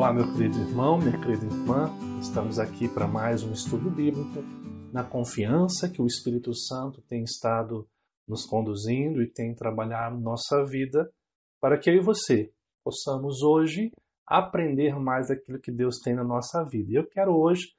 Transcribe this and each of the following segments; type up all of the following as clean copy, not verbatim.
Olá, meu querido irmão, minha querida irmã. Estamos aqui para mais um estudo bíblico, na confiança que o Espírito Santo tem estado nos conduzindo e tem trabalhado nossa vida, para que eu e você possamos hoje aprender mais daquilo que Deus tem na nossa vida. E eu quero hoje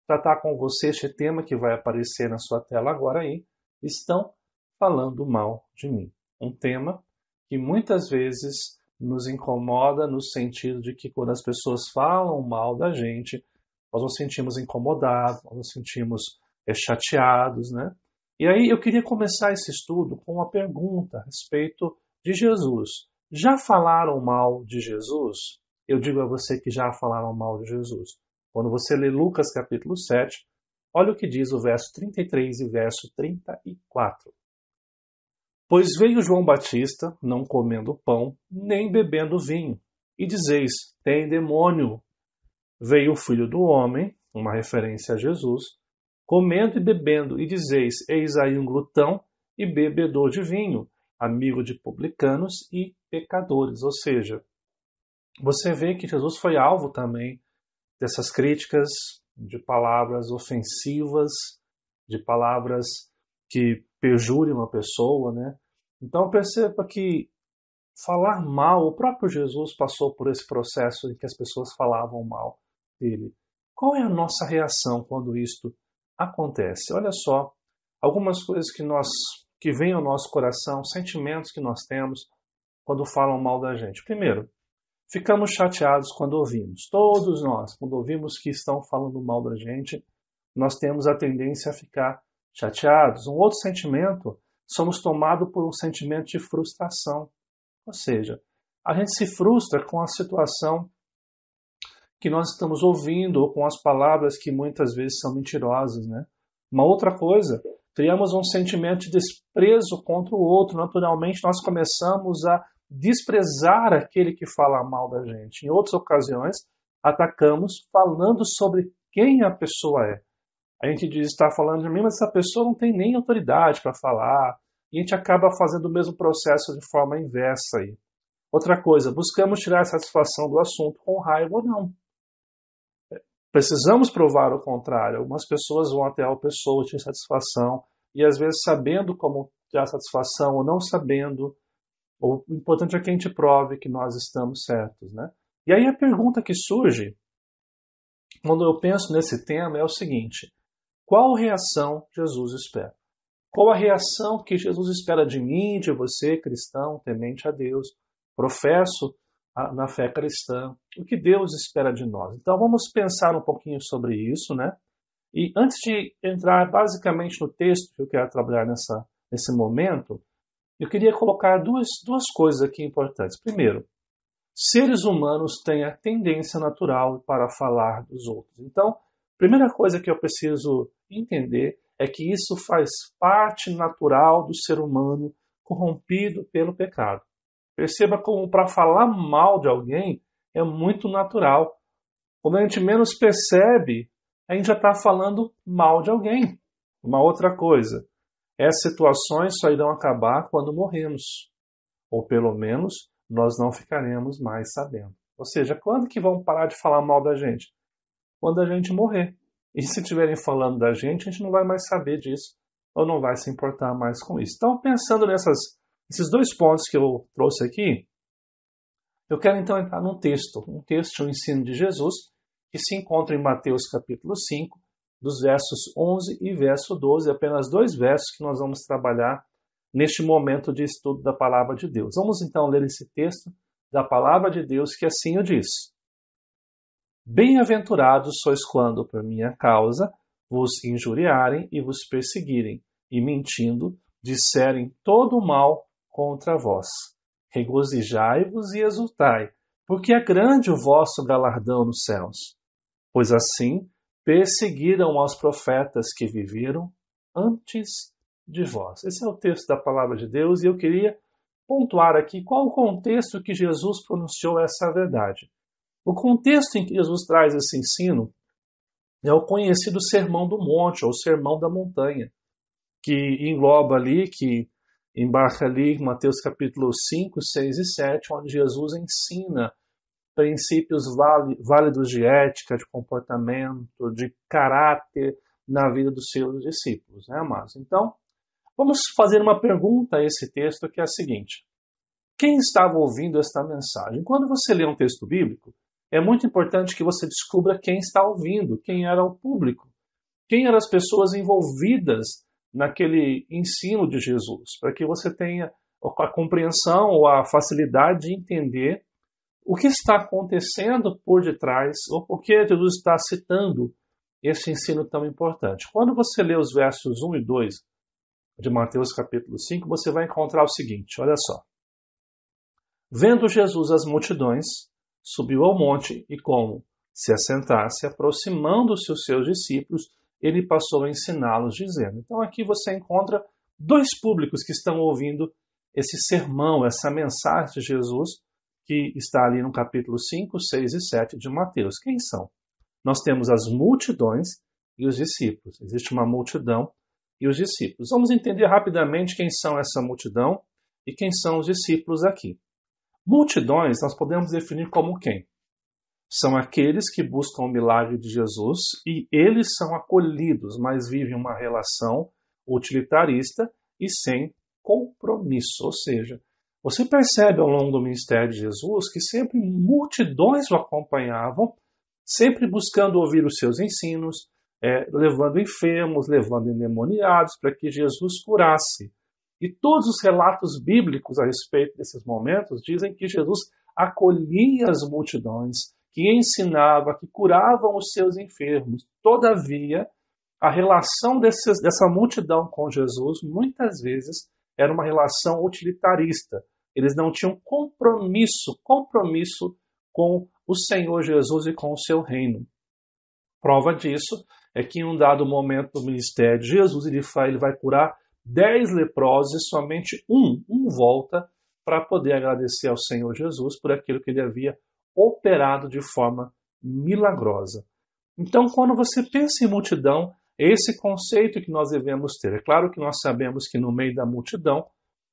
tratar com você este tema que vai aparecer na sua tela agora aí. Estão falando mal de mim. Um tema que muitas vezes nos incomoda no sentido de que quando as pessoas falam mal da gente, nós nos sentimos incomodados, nós nos sentimos chateados, né? E aí eu queria começar esse estudo com uma pergunta a respeito de Jesus. Já falaram mal de Jesus? Eu digo a você que já falaram mal de Jesus. Quando você lê Lucas capítulo 7, olha o que diz o verso 33 e verso 34. Pois veio João Batista, não comendo pão, nem bebendo vinho, e dizeis, tem demônio. Veio o Filho do Homem, uma referência a Jesus, comendo e bebendo, e dizeis, eis aí um glutão e bebedor de vinho, amigo de publicanos e pecadores. Ou seja, você vê que Jesus foi alvo também dessas críticas, de palavras ofensivas, de palavras que perjurem uma pessoa, né? Então perceba que falar mal, o próprio Jesus passou por esse processo em que as pessoas falavam mal dele. Qual é a nossa reação quando isto acontece? Olha só, algumas coisas que vêm ao nosso coração, sentimentos que nós temos quando falam mal da gente. Primeiro, ficamos chateados quando ouvimos. Todos nós, quando ouvimos que estão falando mal da gente, nós temos a tendência a ficar chateados. Um outro sentimento, somos tomados por um sentimento de frustração. Ou seja, a gente se frustra com a situação que nós estamos ouvindo ou com as palavras que muitas vezes são mentirosas, né? Uma outra coisa, criamos um sentimento de desprezo contra o outro. Naturalmente, nós começamos a desprezar aquele que fala mal da gente. Em outras ocasiões, atacamos falando sobre quem a pessoa é. A gente diz, está falando de mim, mas essa pessoa não tem nem autoridade para falar. E a gente acaba fazendo o mesmo processo de forma inversa aí. Outra coisa, buscamos tirar a satisfação do assunto com raiva ou não. Precisamos provar o contrário. Algumas pessoas vão até a pessoa tirar satisfação e às vezes sabendo como tirar satisfação ou não sabendo. O importante é que a gente prove que nós estamos certos, né? E aí a pergunta que surge, quando eu penso nesse tema, é o seguinte: qual reação Jesus espera? Qual a reação que Jesus espera de mim, de você, cristão, temente a Deus, professo na fé cristã? O que Deus espera de nós? Então vamos pensar um pouquinho sobre isso, né? E antes de entrar basicamente no texto que eu quero trabalhar nesse momento, eu queria colocar duas coisas aqui importantes. Primeiro, seres humanos têm a tendência natural para falar dos outros. Então, a primeira coisa que eu preciso entender é que isso faz parte natural do ser humano corrompido pelo pecado. Perceba como para falar mal de alguém é muito natural. Quando a gente menos percebe, a gente já está falando mal de alguém. Uma outra coisa, essas situações só irão acabar quando morremos. Ou pelo menos nós não ficaremos mais sabendo. Ou seja, quando que vão parar de falar mal da gente? Quando a gente morrer. E se estiverem falando da gente, a gente não vai mais saber disso, ou não vai se importar mais com isso. Então, pensando nesses dois pontos que eu trouxe aqui, eu quero então entrar num texto, um ensino de Jesus, que se encontra em Mateus capítulo 5, dos versos 11 e verso 12, apenas dois versos que nós vamos trabalhar neste momento de estudo da Palavra de Deus. Vamos então ler esse texto da Palavra de Deus, que assim o diz. Bem-aventurados sois quando, por minha causa, vos injuriarem e vos perseguirem, e mentindo, disserem todo o mal contra vós. Regozijai-vos e exultai, porque é grande o vosso galardão nos céus. Pois assim perseguiram aos profetas que viveram antes de vós. Esse é o texto da Palavra de Deus, e eu queria pontuar aqui qual o contexto que Jesus pronunciou essa verdade. O contexto em que Jesus traz esse ensino é o conhecido Sermão do Monte, ou Sermão da Montanha, que engloba ali, que embarca ali em Mateus capítulo 5, 6 e 7, onde Jesus ensina princípios válidos de ética, de comportamento, de caráter na vida dos seus discípulos, né, amados? Então, vamos fazer uma pergunta a esse texto, que é a seguinte: quem estava ouvindo esta mensagem? Quando você lê um texto bíblico, é muito importante que você descubra quem está ouvindo, quem era o público, quem eram as pessoas envolvidas naquele ensino de Jesus, para que você tenha a compreensão ou a facilidade de entender o que está acontecendo por detrás, ou por que Jesus está citando esse ensino tão importante. Quando você lê os versos 1 e 2 de Mateus capítulo 5, você vai encontrar o seguinte, olha só. Vendo Jesus as multidões, subiu ao monte e, como se assentasse, aproximando-se os seus discípulos, ele passou a ensiná-los, dizendo. Então aqui você encontra dois públicos que estão ouvindo esse sermão, essa mensagem de Jesus, que está ali no capítulo 5, 6 e 7 de Mateus. Quem são? Nós temos as multidões e os discípulos. Existe uma multidão e os discípulos. Vamos entender rapidamente quem são essa multidão e quem são os discípulos aqui. Multidões nós podemos definir como quem? São aqueles que buscam o milagre de Jesus e eles são acolhidos, mas vivem uma relação utilitarista e sem compromisso. Ou seja, você percebe ao longo do ministério de Jesus que sempre multidões o acompanhavam, sempre buscando ouvir os seus ensinos, levando enfermos, levando endemoniados para que Jesus curasse. E todos os relatos bíblicos a respeito desses momentos dizem que Jesus acolhia as multidões, que ensinava, que curavam os seus enfermos. Todavia, a relação dessa multidão com Jesus, muitas vezes, era uma relação utilitarista. Eles não tinham compromisso com o Senhor Jesus e com o seu reino. Prova disso é que em um dado momento do ministério de Jesus, ele vai curar 10 leprosos e somente um volta para poder agradecer ao Senhor Jesus por aquilo que ele havia operado de forma milagrosa. Então, quando você pensa em multidão, é esse conceito que nós devemos ter. É claro que nós sabemos que no meio da multidão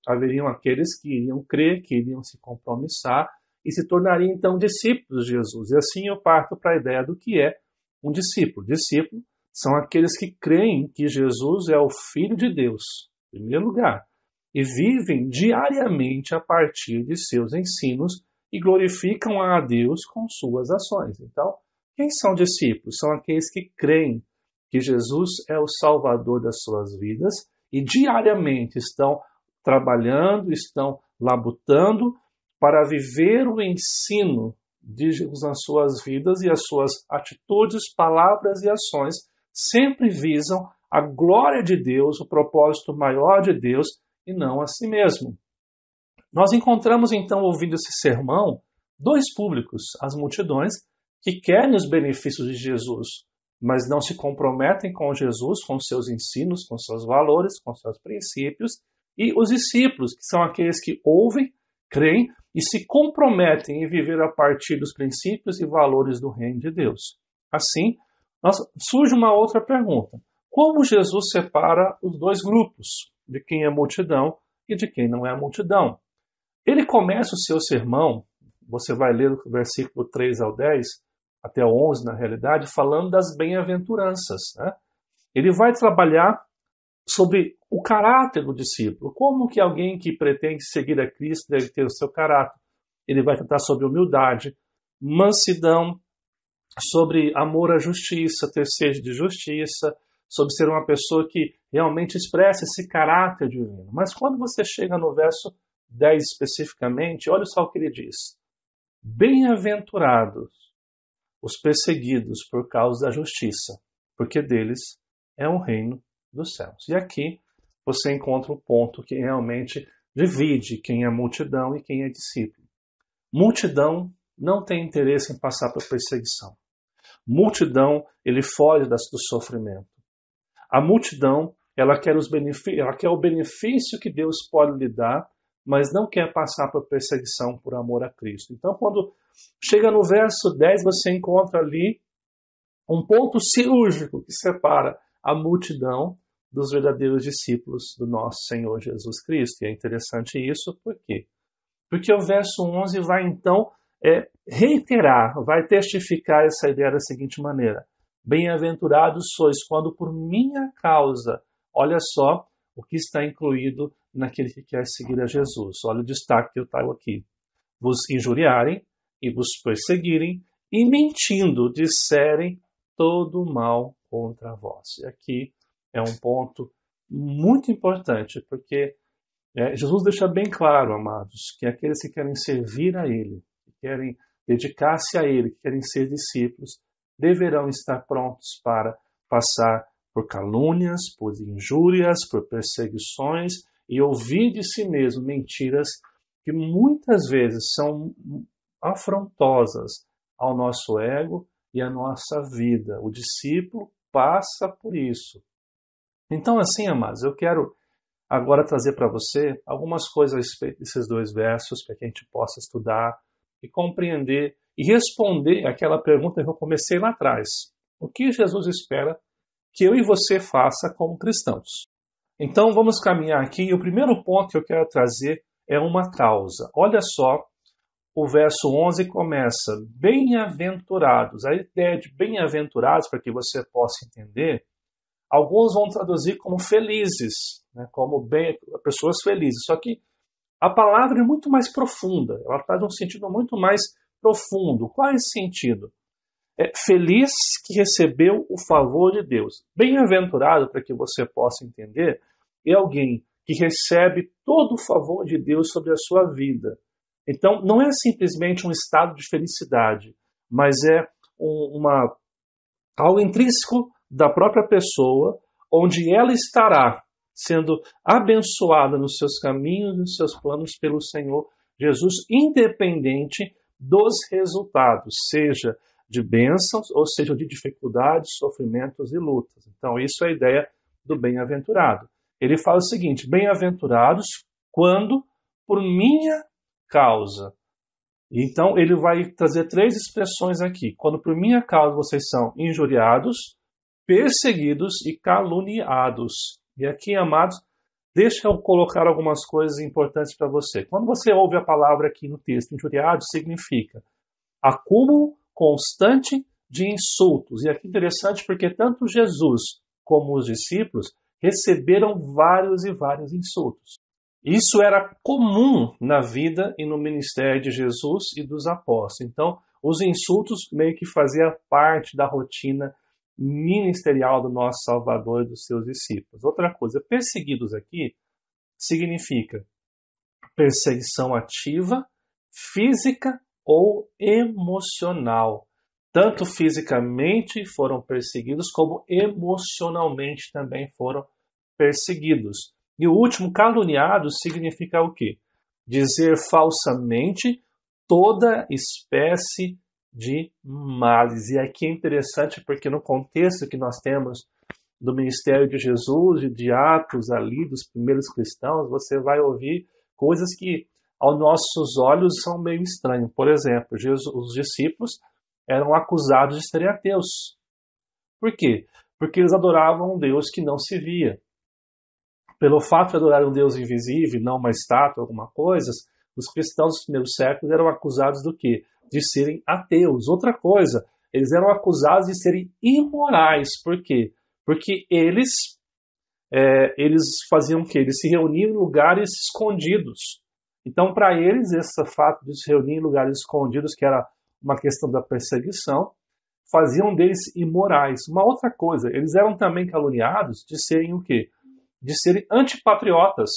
haveriam aqueles que iriam crer, que iriam se compromissar e se tornariam então discípulos de Jesus. E assim eu parto para a ideia do que é um discípulo. Discípulo são aqueles que creem que Jesus é o Filho de Deus, em primeiro lugar, e vivem diariamente a partir de seus ensinos e glorificam a Deus com suas ações. Então, quem são discípulos? São aqueles que creem que Jesus é o Salvador das suas vidas e diariamente estão trabalhando, estão labutando para viver o ensino de Jesus nas suas vidas, e as suas atitudes, palavras e ações sempre visam a glória de Deus, o propósito maior de Deus e não a si mesmo. Nós encontramos então, ouvindo esse sermão, dois públicos, as multidões que querem os benefícios de Jesus, mas não se comprometem com Jesus, com seus ensinos, com seus valores, com seus princípios, e os discípulos, que são aqueles que ouvem, creem e se comprometem em viver a partir dos princípios e valores do reino de Deus. Assim, surge uma outra pergunta. Como Jesus separa os dois grupos, de quem é multidão e de quem não é multidão? Ele começa o seu sermão, você vai ler o versículo 3 ao 10, até o 11 na realidade, falando das bem-aventuranças, né? Ele vai trabalhar sobre o caráter do discípulo, como que alguém que pretende seguir a Cristo deve ter o seu caráter. Ele vai tratar sobre humildade, mansidão, sobre amor à justiça, ter sede de justiça, sobre ser uma pessoa que realmente expressa esse caráter divino. Mas quando você chega no verso 10 especificamente, olha só o que ele diz. Bem-aventurados os perseguidos por causa da justiça, porque deles é o reino dos céus. E aqui você encontra o ponto que realmente divide quem é multidão e quem é discípulo. Multidão não tem interesse em passar por perseguição. Multidão, ele foge do sofrimento. A multidão, ela quer o benefício que Deus pode lhe dar, mas não quer passar por perseguição por amor a Cristo. Então, quando chega no verso 10, você encontra ali um ponto cirúrgico que separa a multidão dos verdadeiros discípulos do nosso Senhor Jesus Cristo. E é interessante isso, por quê? Porque o verso 11 vai então reiterar, vai testificar essa ideia da seguinte maneira: bem-aventurados sois quando por minha causa, olha só o que está incluído naquele que quer seguir a Jesus. Olha o destaque que eu trago aqui. Vos injuriarem e vos perseguirem e mentindo disserem todo mal contra vós. E aqui é um ponto muito importante, porque Jesus deixa bem claro, amados, que aqueles que querem servir a Ele, que querem dedicar-se a Ele, que querem ser discípulos, deverão estar prontos para passar por calúnias, por injúrias, por perseguições e ouvir de si mesmo mentiras que muitas vezes são afrontosas ao nosso ego e à nossa vida. O discípulo passa por isso. Então, assim, amados, eu quero agora trazer para você algumas coisas a respeito desses dois versos para que a gente possa estudar e compreender e responder aquela pergunta que eu comecei lá atrás. O que Jesus espera que eu e você faça como cristãos? Então vamos caminhar aqui e o primeiro ponto que eu quero trazer é uma causa. Olha só, o verso 11 começa: bem-aventurados. A ideia de bem-aventurados, para que você possa entender, alguns vão traduzir como felizes, né, como pessoas felizes. Só que a palavra é muito mais profunda, ela traz um sentido muito mais profundo. Qual é esse sentido? Feliz que recebeu o favor de Deus. Bem-aventurado, para que você possa entender, é alguém que recebe todo o favor de Deus sobre a sua vida. Então, não é simplesmente um estado de felicidade, mas é algo intrínseco da própria pessoa, onde ela estará sendo abençoada nos seus caminhos, nos seus planos pelo Senhor Jesus, independente dos resultados, seja de bênçãos, ou seja de dificuldades, sofrimentos e lutas. Então, isso é a ideia do bem-aventurado. Ele fala o seguinte: bem-aventurados quando por minha causa. Então, ele vai trazer três expressões aqui. Quando por minha causa vocês são injuriados, perseguidos e caluniados. E aqui, amados, deixa eu colocar algumas coisas importantes para você. Quando você ouve a palavra aqui no texto, injuriados, significa acúmulo constante de insultos. E aqui é interessante porque tanto Jesus como os discípulos receberam vários e vários insultos. Isso era comum na vida e no ministério de Jesus e dos apóstolos. Então, os insultos meio que faziam parte da rotina ministerial do nosso Salvador e dos seus discípulos. Outra coisa, perseguidos aqui significa perseguição ativa, física ou emocional. Tanto fisicamente foram perseguidos, como emocionalmente também foram perseguidos. E o último, caluniado, significa o quê? Dizer falsamente toda espécie de males. E aqui é interessante porque no contexto que nós temos do ministério de Jesus e de Atos ali, dos primeiros cristãos, você vai ouvir coisas que aos nossos olhos são meio estranhas. Por exemplo, os discípulos eram acusados de serem ateus. Por quê? Porque eles adoravam um Deus que não se via. Pelo fato de adorar um Deus invisível, não uma estátua, alguma coisa, os cristãos dos primeiros séculos eram acusados do quê? De serem ateus. Outra coisa, eles eram acusados de serem imorais. Por quê? Porque eles faziam o quê? Eles se reuniam em lugares escondidos. Então, para eles, esse fato de se reunir em lugares escondidos, que era uma questão da perseguição, faziam deles imorais. Uma outra coisa, eles eram também caluniados de serem o quê? De serem antipatriotas,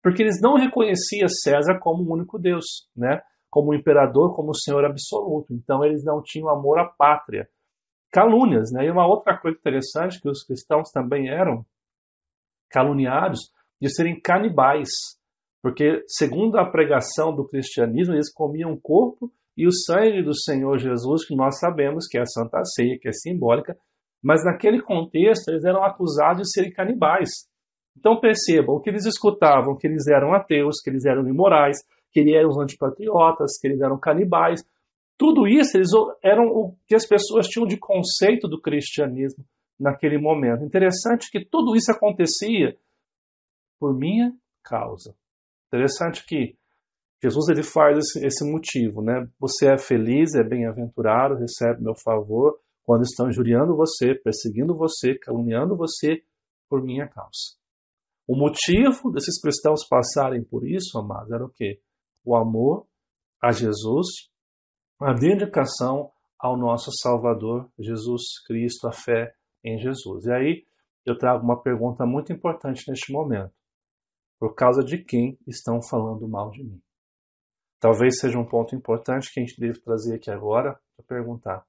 porque eles não reconheciam César como o único Deus, né? Como o imperador, como o Senhor absoluto. Então, eles não tinham amor à pátria. Calúnias, né? E uma outra coisa interessante, que os cristãos também eram caluniados de serem canibais, porque, segundo a pregação do cristianismo, eles comiam o corpo e o sangue do Senhor Jesus, que nós sabemos que é a Santa Ceia, que é simbólica, mas naquele contexto eles eram acusados de serem canibais. Então percebam, o que eles escutavam, que eles eram ateus, que eles eram imorais, que eles eram antipatriotas, que eles eram canibais, tudo isso eles eram o que as pessoas tinham de conceito do cristianismo naquele momento. Interessante que tudo isso acontecia por minha causa. Interessante que Jesus ele faz esse motivo, né? Você é feliz, é bem-aventurado, recebe meu favor quando estão injuriando você, perseguindo você, caluniando você por minha causa. O motivo desses cristãos passarem por isso, amados, era o quê? O amor a Jesus, a dedicação ao nosso Salvador, Jesus Cristo, a fé em Jesus. E aí eu trago uma pergunta muito importante neste momento. Por causa de quem estão falando mal de mim? Talvez seja um ponto importante que a gente deve trazer aqui agora para perguntar.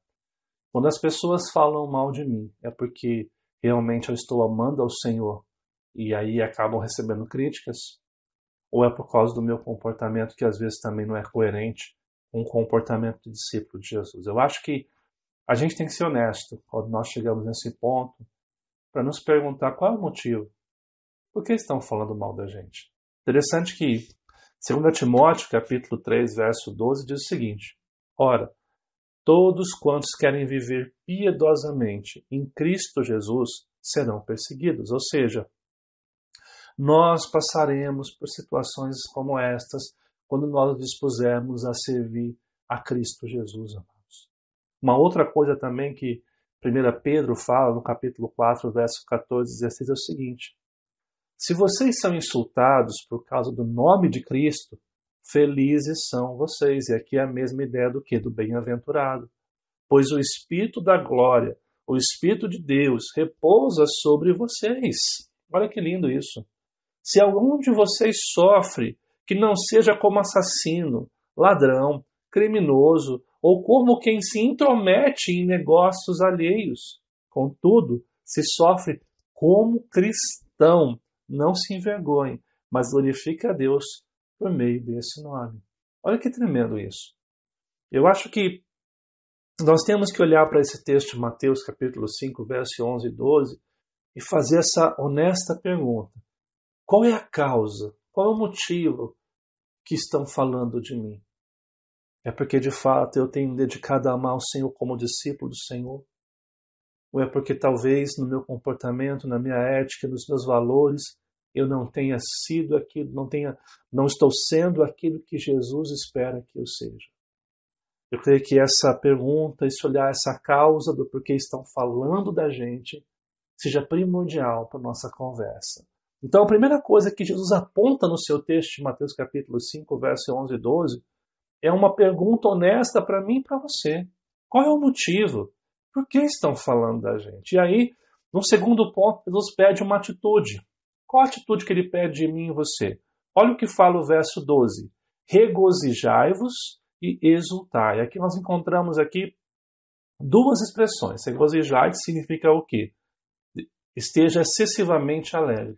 Quando as pessoas falam mal de mim, é porque realmente eu estou amando ao Senhor e aí acabam recebendo críticas? Ou é por causa do meu comportamento que às vezes também não é coerente com o comportamento de discípulo de Jesus? Eu acho que a gente tem que ser honesto quando nós chegamos nesse ponto para nos perguntar qual é o motivo. Por que estão falando mal da gente? Interessante que 2 Timóteo, capítulo 3, verso 12, diz o seguinte: Ora, todos quantos querem viver piedosamente em Cristo Jesus serão perseguidos. Ou seja, nós passaremos por situações como estas quando nós nos dispusermos a servir a Cristo Jesus, amados. Uma outra coisa também que 1 Pedro fala no capítulo 4, verso 14 e 16 é o seguinte: se vocês são insultados por causa do nome de Cristo, felizes são vocês. E aqui é a mesma ideia do que? Do bem-aventurado. Pois o Espírito da glória, o Espírito de Deus, repousa sobre vocês. Olha que lindo isso. Se algum de vocês sofre, que não seja como assassino, ladrão, criminoso, ou como quem se intromete em negócios alheios. Contudo, se sofre como cristão, não se envergonhe, mas glorifique a Deus por meio desse nome. Olha que tremendo isso. Eu acho que nós temos que olhar para esse texto de Mateus capítulo 5, verso 11 e 12 e fazer essa honesta pergunta. Qual é a causa? Qual é o motivo que estão falando de mim? É porque de fato eu tenho me dedicado a amar o Senhor como discípulo do Senhor? Ou é porque talvez no meu comportamento, na minha ética, nos meus valores, eu não tenha sido aquilo, não estou sendo aquilo que Jesus espera que eu seja? Eu creio que essa pergunta, esse olhar, essa causa do porquê estão falando da gente, seja primordial para a nossa conversa. Então a primeira coisa que Jesus aponta no seu texto de Mateus capítulo 5, verso 11 e 12, é uma pergunta honesta para mim e para você. Qual é o motivo? Por que estão falando da gente? E aí, no segundo ponto, Jesus pede uma atitude. Qual a atitude que ele pede de mim e você? Olha o que fala o verso 12. Regozijai-vos e exultai. Aqui nós encontramos aqui duas expressões. Regozijai significa o quê? Esteja excessivamente alegre.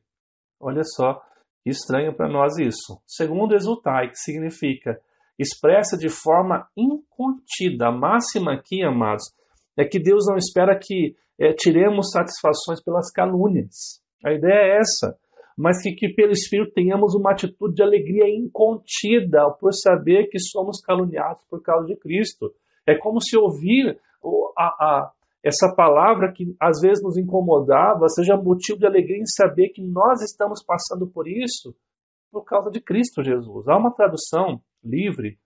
Olha só, que estranho para nós isso. Segundo, exultai, que significa expressa de forma incontida. A máxima aqui, amados, é que Deus não espera que tiremos satisfações pelas calúnias. A ideia é essa. Mas que pelo Espírito tenhamos uma atitude de alegria incontida por saber que somos caluniados por causa de Cristo. É como se ouvir essa palavra que às vezes nos incomodava seja motivo de alegria em saber que nós estamos passando por isso por causa de Cristo Jesus. Há uma tradução livre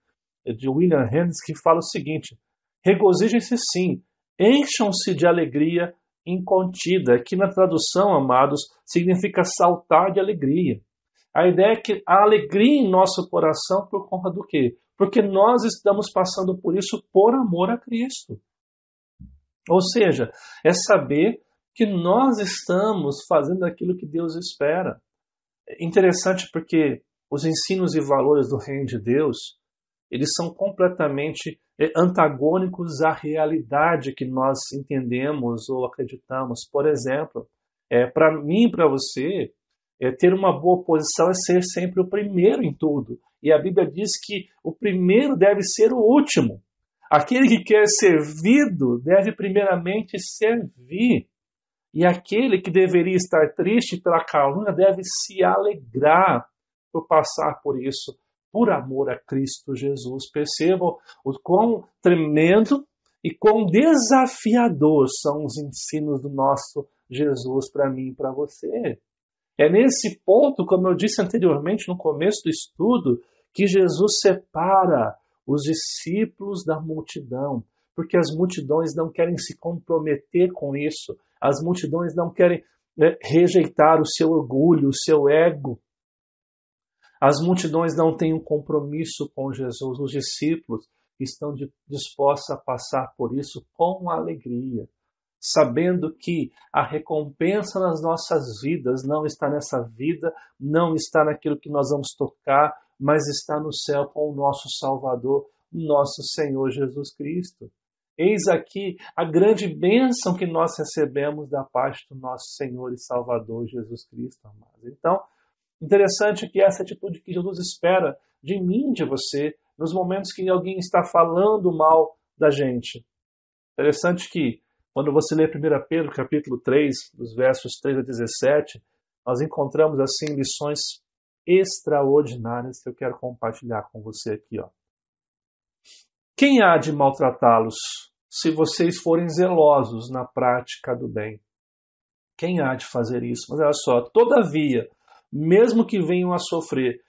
de William Henry que fala o seguinte: regozijem-se sim, encham-se de alegria incontida, que na tradução, amados, significa saltar de alegria. A ideia é que a alegria em nosso coração por conta do quê? Porque nós estamos passando por isso por amor a Cristo. Ou seja, é saber que nós estamos fazendo aquilo que Deus espera. É interessante porque os ensinos e valores do reino de Deus, eles são completamente antagônicos à realidade que nós entendemos ou acreditamos. Por exemplo, para mim e para você, ter uma boa posição é ser sempre o primeiro em tudo. E a Bíblia diz que o primeiro deve ser o último. Aquele que quer servido deve primeiramente servir. E aquele que deveria estar triste pela calúnia deve se alegrar por passar por isso, por amor a Cristo Jesus. Percebam o quão tremendo e quão desafiador são os ensinos do nosso Jesus para mim e para você. É nesse ponto, como eu disse anteriormente no começo do estudo, que Jesus separa os discípulos da multidão, porque as multidões não querem se comprometer com isso, as multidões não querem rejeitar o seu orgulho, o seu ego. As multidões não têm um compromisso com Jesus, os discípulos estão dispostos a passar por isso com alegria, sabendo que a recompensa nas nossas vidas não está nessa vida, não está naquilo que nós vamos tocar, mas está no céu com o nosso Salvador, nosso Senhor Jesus Cristo. Eis aqui a grande bênção que nós recebemos da parte do nosso Senhor e Salvador Jesus Cristo, amados. Então, interessante que essa atitude que Jesus espera de mim, de você, nos momentos que alguém está falando mal da gente. Interessante que quando você lê 1 Pedro capítulo 3, dos versos 3 a 17, nós encontramos assim lições extraordinárias que eu quero compartilhar com você aqui. Quem há de maltratá-los se vocês forem zelosos na prática do bem? Quem há de fazer isso? Mas olha só, todavia, mesmo que venham a sofrer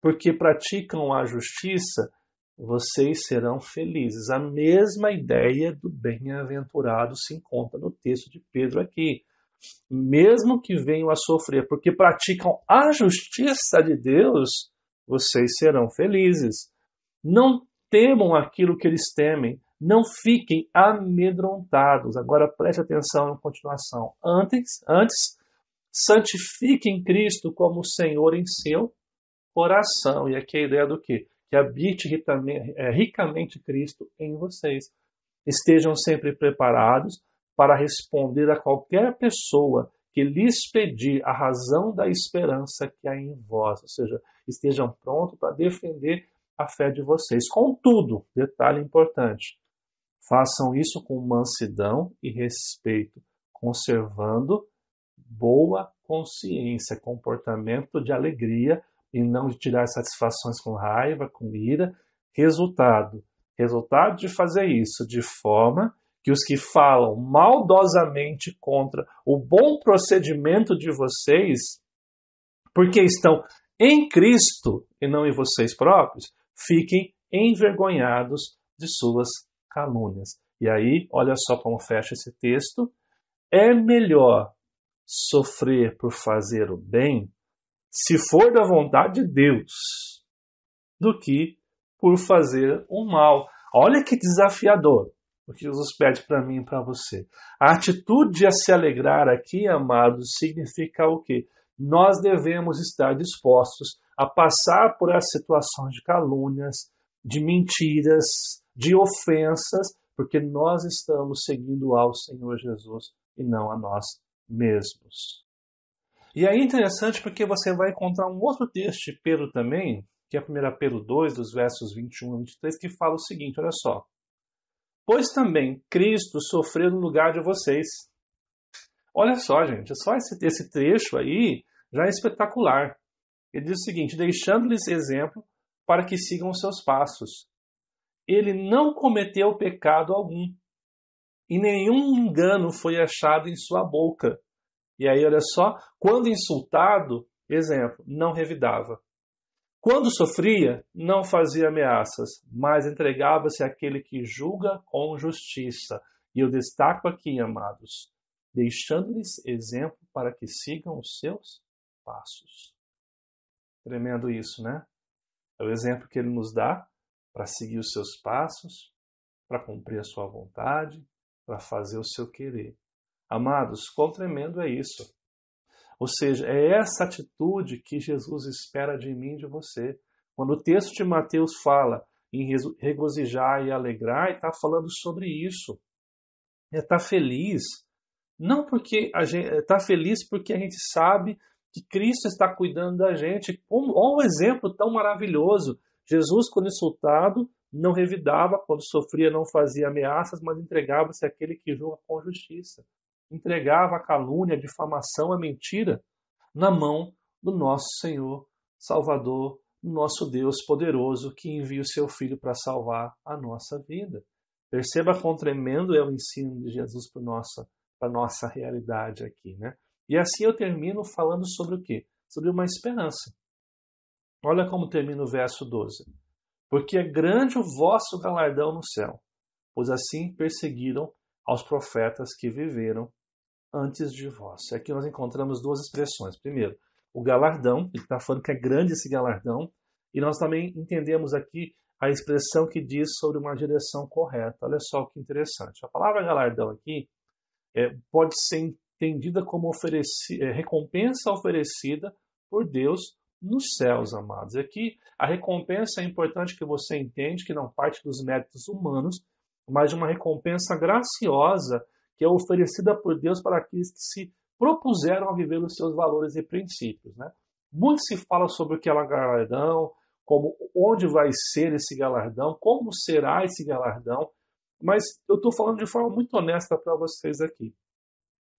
porque praticam a justiça, vocês serão felizes. A mesma ideia do bem-aventurado se encontra no texto de Pedro aqui. Mesmo que venham a sofrer porque praticam a justiça de Deus, vocês serão felizes. Não temam aquilo que eles temem. Não fiquem amedrontados. Agora preste atenção na continuação. Antes, santifiquem Cristo como Senhor em seu coração. E aqui a ideia do quê? Que habite ricamente Cristo em vocês. Estejam sempre preparados para responder a qualquer pessoa que lhes pedir a razão da esperança que há em vós. Ou seja, estejam prontos para defender a fé de vocês. Contudo, detalhe importante, façam isso com mansidão e respeito, conservando boa consciência, comportamento de alegria e não de tirar satisfações com raiva, com ira. Resultado de fazer isso de forma que os que falam maldosamente contra o bom procedimento de vocês, porque estão em Cristo e não em vocês próprios, fiquem envergonhados de suas calúnias. E aí, olha só como fecha esse texto. É melhor sofrer por fazer o bem, se for da vontade de Deus, do que por fazer o mal. Olha que desafiador o que Jesus pede para mim e para você. A atitude a se alegrar aqui, amados, significa o quê? Nós devemos estar dispostos a passar por as situações de calúnias, de mentiras, de ofensas, porque nós estamos seguindo ao Senhor Jesus e não a nós mesmos. E aí é interessante porque você vai encontrar um outro texto de Pedro também, que é 1 Pedro 2, dos versos 21 a 23, que fala o seguinte, olha só. Pois também Cristo sofreu no lugar de vocês. Olha só, gente, só esse trecho aí já é espetacular. Ele diz o seguinte, deixando-lhes exemplo para que sigam os seus passos. Ele não cometeu pecado algum, e nenhum engano foi achado em sua boca. E aí, olha só, quando insultado, exemplo, não revidava. Quando sofria, não fazia ameaças, mas entregava-se àquele que julga com justiça. E eu destaco aqui, amados, deixando-lhes exemplo para que sigam os seus passos. Tremendo isso, né? É o exemplo que ele nos dá para seguir os seus passos, para cumprir a sua vontade, para fazer o seu querer. Amados, quão tremendo é isso. Ou seja, é essa atitude que Jesus espera de mim e de você. Quando o texto de Mateus fala em regozijar e alegrar, ele está falando sobre isso. É estar feliz. Não porque a gente está feliz porque a gente sabe que Cristo está cuidando da gente. Olha um exemplo tão maravilhoso. Jesus, quando insultado, não revidava, quando sofria, não fazia ameaças, mas entregava-se àquele que julga com justiça. Entregava a calúnia, a difamação, a mentira na mão do nosso Senhor, Salvador, nosso Deus poderoso, que envia o seu Filho para salvar a nossa vida. Perceba quão tremendo é o ensino de Jesus para a nossa realidade aqui, né? E assim eu termino falando sobre o quê? Sobre uma esperança. Olha como termina o verso 12. Porque é grande o vosso galardão no céu, pois assim perseguiram aos profetas que viveram antes de vós. Aqui nós encontramos duas expressões. Primeiro, o galardão, ele está falando que é grande esse galardão, e nós também entendemos aqui a expressão que diz sobre uma direção correta. Olha só que interessante. A palavra galardão aqui pode ser entendida como recompensa oferecida por Deus nos céus, amados. Aqui a recompensa é importante que você entende que não parte dos méritos humanos, mas de uma recompensa graciosa que é oferecida por Deus para aqueles que se propuseram a viver os seus valores e princípios, né? Muito se fala sobre o que é o galardão, como onde vai ser esse galardão, como será esse galardão, mas eu estou falando de forma muito honesta para vocês aqui.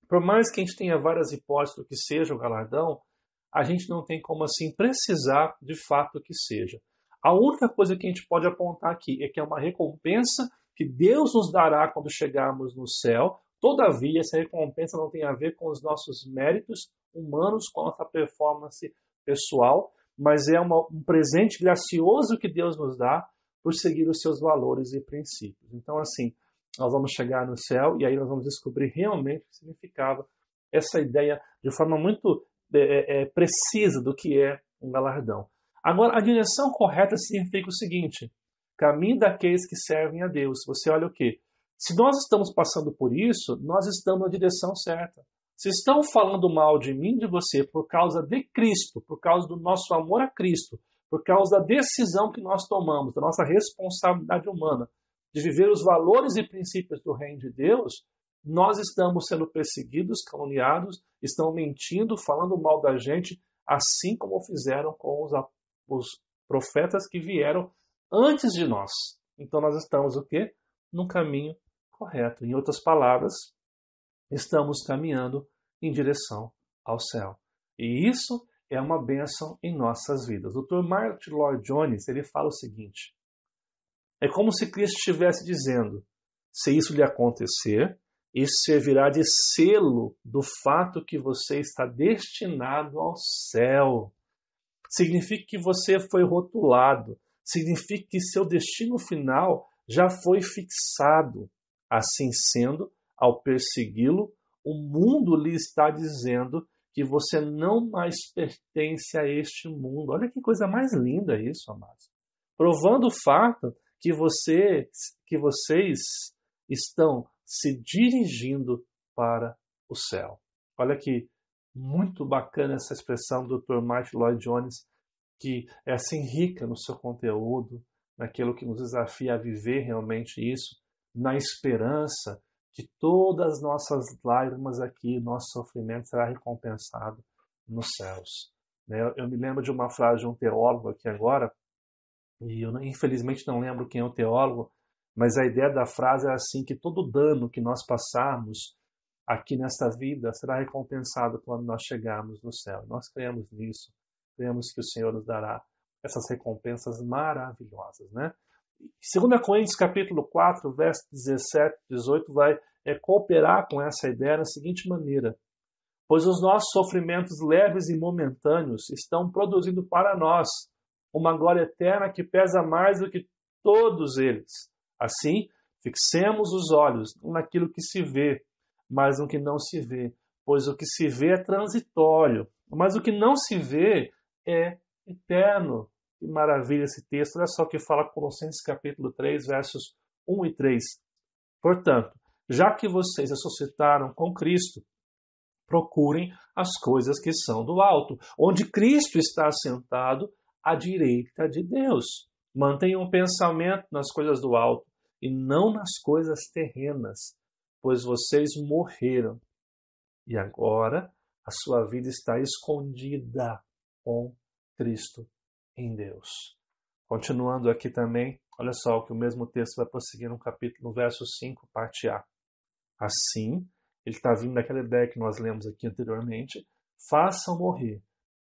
Por mais que a gente tenha várias hipóteses do que seja o galardão, a gente não tem como assim precisar de fato que seja. A única coisa que a gente pode apontar aqui é que é uma recompensa que Deus nos dará quando chegarmos no céu. Todavia, essa recompensa não tem a ver com os nossos méritos humanos, com a nossa performance pessoal, mas é um presente gracioso que Deus nos dá por seguir os seus valores e princípios. Então, assim, nós vamos chegar no céu e aí nós vamos descobrir realmente o que significava essa ideia de forma muito precisa do que é um galardão. Agora, a direção correta significa o seguinte: caminho daqueles que servem a Deus. Você olha o quê? Se nós estamos passando por isso, nós estamos na direção certa. Se estão falando mal de mim, de você, por causa de Cristo, por causa do nosso amor a Cristo, por causa da decisão que nós tomamos, da nossa responsabilidade humana, de viver os valores e princípios do reino de Deus, nós estamos sendo perseguidos, caluniados, estão mentindo, falando mal da gente, assim como fizeram com os profetas que vieram antes de nós. Então nós estamos o quê? No caminho correto. Em outras palavras, estamos caminhando em direção ao céu. E isso é uma bênção em nossas vidas. O Dr. Martin Lloyd-Jones, ele fala o seguinte: é como se Cristo estivesse dizendo, se isso lhe acontecer, isso servirá de selo do fato que você está destinado ao céu. Significa que você foi rotulado. Significa que seu destino final já foi fixado. Assim sendo, ao persegui-lo, o mundo lhe está dizendo que você não mais pertence a este mundo. Olha que coisa mais linda isso, amados. Provando o fato que vocês estão se dirigindo para o céu. Olha que muito bacana essa expressão do Dr. Martin Lloyd-Jones, que é assim rica no seu conteúdo, naquilo que nos desafia a viver realmente isso, na esperança que todas as nossas lágrimas aqui, nosso sofrimento será recompensado nos céus. Eu me lembro de uma frase de um teólogo aqui agora, e eu infelizmente não lembro quem é o teólogo, mas a ideia da frase é assim, que todo dano que nós passarmos aqui nesta vida será recompensado quando nós chegarmos no céu. Nós cremos nisso, cremos que o Senhor nos dará essas recompensas maravilhosas, né? 2 Coríntios capítulo 4, verso 17 e 18 vai cooperar com essa ideia da seguinte maneira: pois os nossos sofrimentos leves e momentâneos estão produzindo para nós uma glória eterna que pesa mais do que todos eles. Assim, fixemos os olhos não naquilo que se vê, mas no que não se vê, pois o que se vê é transitório, mas o que não se vê é eterno. Que maravilha esse texto. Olha só o que fala Colossenses capítulo 3, versos 1 e 3. Portanto, já que vocês ressuscitaram com Cristo, procurem as coisas que são do alto, onde Cristo está assentado à direita de Deus. Mantenham o pensamento nas coisas do alto e não nas coisas terrenas, pois vocês morreram e agora a sua vida está escondida com Cristo em Deus. Continuando aqui também, olha só o que o mesmo texto vai prosseguir no capítulo, no verso 5, parte A. Assim, ele está vindo daquela ideia que nós lemos aqui anteriormente: façam morrer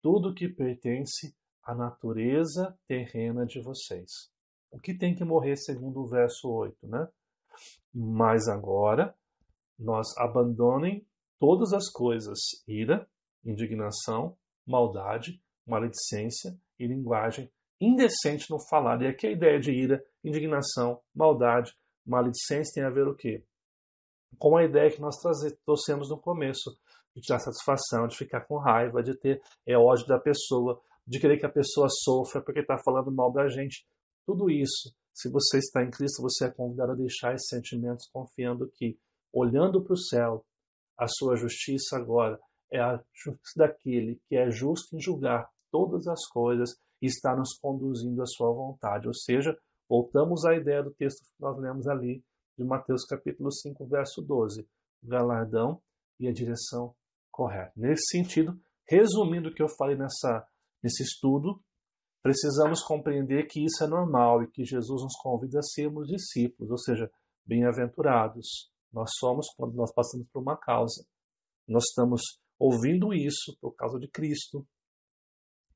tudo que pertence à natureza terrena de vocês. O que tem que morrer segundo o verso 8, né? Mas agora, nós abandonem todas as coisas: ira, indignação, maldade, maledicência e linguagem indecente no falar. E aqui a ideia de ira, indignação, maldade, maledicência tem a ver o quê? Com a ideia que nós trouxemos no começo, de tirar satisfação, de ficar com raiva, de ter ódio da pessoa, de querer que a pessoa sofra porque está falando mal da gente. Tudo isso, se você está em Cristo, você é convidado a deixar esses sentimentos confiando que, olhando para o céu, a sua justiça agora é a justiça daquele que é justo em julgar todas as coisas e está nos conduzindo à sua vontade. Ou seja, voltamos à ideia do texto que nós lemos ali, de Mateus capítulo 5, verso 12. O galardão e a direção correta. Nesse sentido, resumindo o que eu falei nesse estudo, precisamos compreender que isso é normal e que Jesus nos convida a sermos discípulos, ou seja, bem-aventurados. Nós somos quando nós passamos por uma causa. Nós estamos ouvindo isso por causa de Cristo.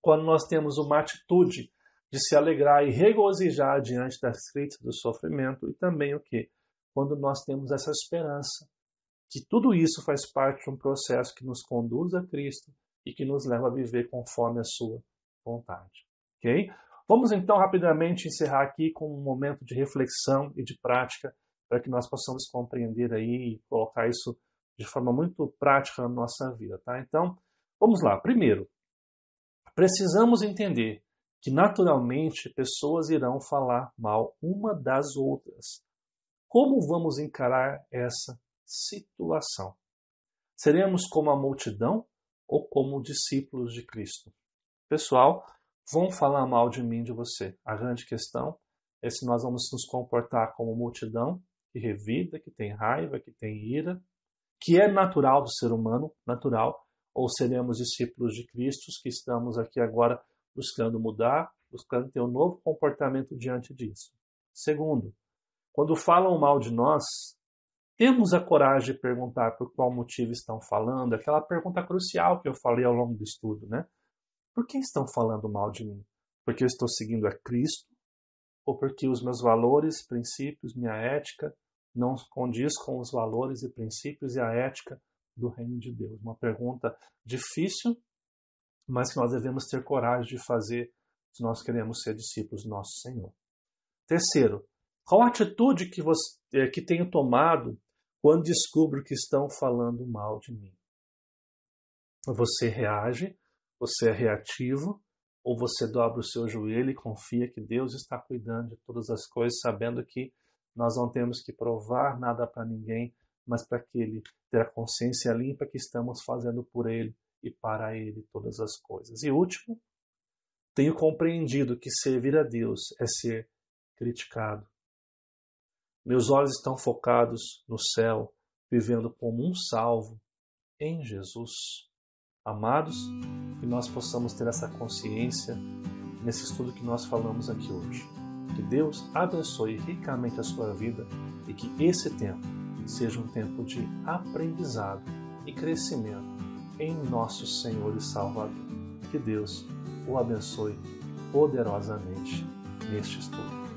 Quando nós temos uma atitude de se alegrar e regozijar diante das críticas do sofrimento, e também o quê? Quando nós temos essa esperança, que tudo isso faz parte de um processo que nos conduz a Cristo e que nos leva a viver conforme a sua vontade. Ok? Vamos então rapidamente encerrar aqui com um momento de reflexão e de prática para que nós possamos compreender aí e colocar isso de forma muito prática na nossa vida. Tá? Então, vamos lá. Primeiro, precisamos entender que naturalmente pessoas irão falar mal uma das outras. Como vamos encarar essa situação? Seremos como a multidão ou como discípulos de Cristo? Pessoal, vão falar mal de mim, de você. A grande questão é se nós vamos nos comportar como multidão que revida, que tem raiva, que tem ira, que é natural do ser humano, natural, ou seremos discípulos de Cristo que estamos aqui agora buscando mudar, buscando ter um novo comportamento diante disso. Segundo, quando falam mal de nós, temos a coragem de perguntar por qual motivo estão falando, aquela pergunta crucial que eu falei ao longo do estudo, né? Por que estão falando mal de mim? Porque eu estou seguindo a Cristo? Ou porque os meus valores, princípios, minha ética não condiz com os valores e princípios e a ética do reino de Deus? Uma pergunta difícil, mas que nós devemos ter coragem de fazer se nós queremos ser discípulos do nosso Senhor. Terceiro, qual a atitude que tenho tomado quando descubro que estão falando mal de mim? Você reage? Você é reativo? Ou você dobra o seu joelho e confia que Deus está cuidando de todas as coisas, sabendo que nós não temos que provar nada para ninguém, mas para que Ele tenha a consciência limpa que estamos fazendo por Ele e para Ele todas as coisas. E último, tenho compreendido que servir a Deus é ser criticado. Meus olhos estão focados no céu, vivendo como um salvo em Jesus. Amados, que nós possamos ter essa consciência nesse estudo que nós falamos aqui hoje. Que Deus abençoe ricamente a sua vida e que esse tempo seja um tempo de aprendizado e crescimento em nosso Senhor e Salvador. Que Deus o abençoe poderosamente neste estudo.